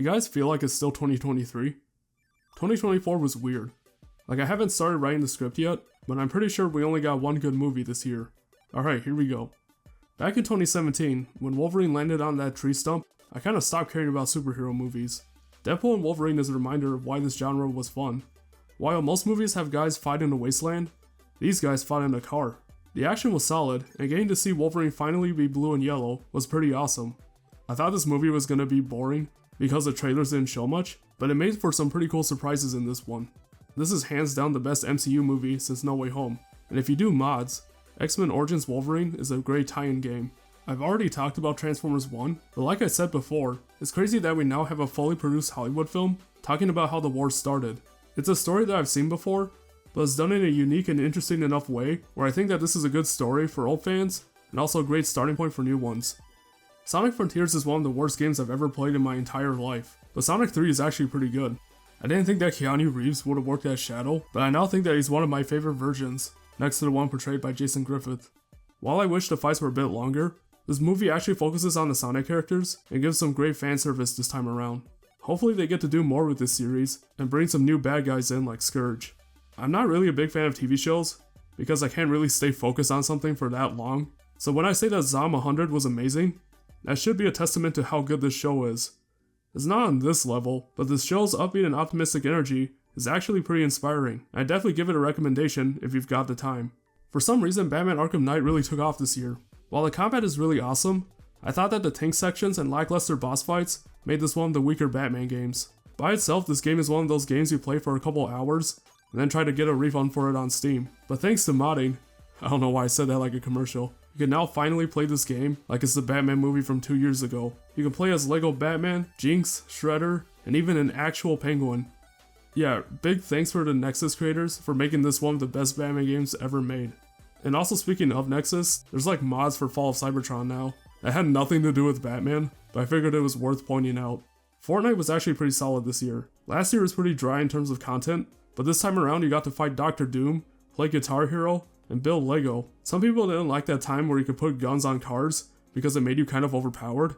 You guys feel like it's still 2023? 2024 was weird. Like, I haven't started writing the script yet, but I'm pretty sure we only got one good movie this year. Alright, here we go. Back in 2017, when Wolverine landed on that tree stump, I kinda stopped caring about superhero movies. Deadpool and Wolverine is a reminder of why this genre was fun. While most movies have guys fight in a wasteland, these guys fought in a car. The action was solid, and getting to see Wolverine finally be blue and yellow was pretty awesome. I thought this movie was gonna be boring, because the trailers didn't show much, but it made for some pretty cool surprises in this one. This is hands down the best MCU movie since No Way Home, and if you do mods, X-Men Origins Wolverine is a great tie-in game. I've already talked about Transformers 1, but like I said before, it's crazy that we now have a fully produced Hollywood film talking about how the war started. It's a story that I've seen before, but it's done in a unique and interesting enough way where I think that this is a good story for old fans, and also a great starting point for new ones. Sonic Frontiers is one of the worst games I've ever played in my entire life, but Sonic 3 is actually pretty good. I didn't think that Keanu Reeves would have worked as Shadow, but I now think that he's one of my favorite versions, next to the one portrayed by Jason Griffith. While I wish the fights were a bit longer, this movie actually focuses on the Sonic characters and gives some great fan service this time around. Hopefully they get to do more with this series and bring some new bad guys in like Scourge. I'm not really a big fan of TV shows because I can't really stay focused on something for that long, so when I say that Zom 100 was amazing, that should be a testament to how good this show is. It's not on this level, but the show's upbeat and optimistic energy is actually pretty inspiring. I'd definitely give it a recommendation if you've got the time. For some reason, Batman Arkham Knight really took off this year. While the combat is really awesome, I thought that the tank sections and lackluster boss fights made this one of the weaker Batman games. By itself, this game is one of those games you play for a couple hours, and then try to get a refund for it on Steam. But thanks to modding, I don't know why I said that like a commercial, you can now finally play this game like it's the Batman movie from 2 years ago. You can play as Lego Batman, Jinx, Shredder, and even an actual penguin. Yeah, big thanks for the Nexus creators for making this one of the best Batman games ever made. And also speaking of Nexus, there's like mods for Fall of Cybertron now. That had nothing to do with Batman, but I figured it was worth pointing out. Fortnite was actually pretty solid this year. Last year was pretty dry in terms of content, but this time around you got to fight Dr. Doom, play Guitar Hero, and build Lego. Some people didn't like that time where you could put guns on cars because it made you kind of overpowered,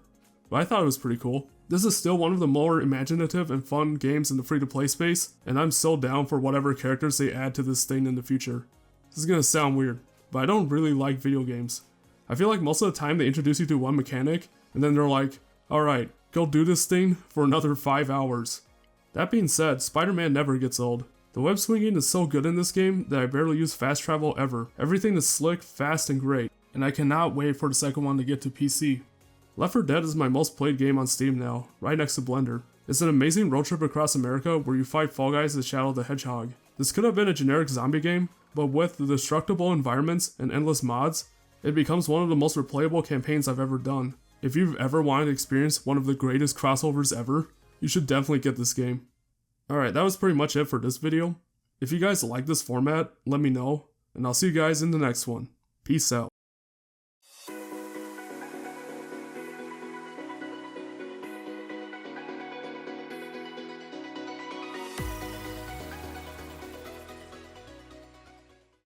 but I thought it was pretty cool. This is still one of the more imaginative and fun games in the free-to-play space, and I'm so down for whatever characters they add to this thing in the future. This is gonna sound weird, but I don't really like video games. I feel like most of the time they introduce you to one mechanic, and then they're like, alright, go do this thing for another 5 hours. That being said, Spider-Man never gets old. The web swinging is so good in this game that I barely use fast travel ever. Everything is slick, fast, and great, and I cannot wait for the second one to get to PC. Left 4 Dead is my most played game on Steam now, right next to Blender. It's an amazing road trip across America where you fight Fall Guys as Shadow the Hedgehog. This could have been a generic zombie game, but with the destructible environments and endless mods, it becomes one of the most replayable campaigns I've ever done. If you've ever wanted to experience one of the greatest crossovers ever, you should definitely get this game. Alright, that was pretty much it for this video. If you guys like this format, let me know, and I'll see you guys in the next one. Peace out.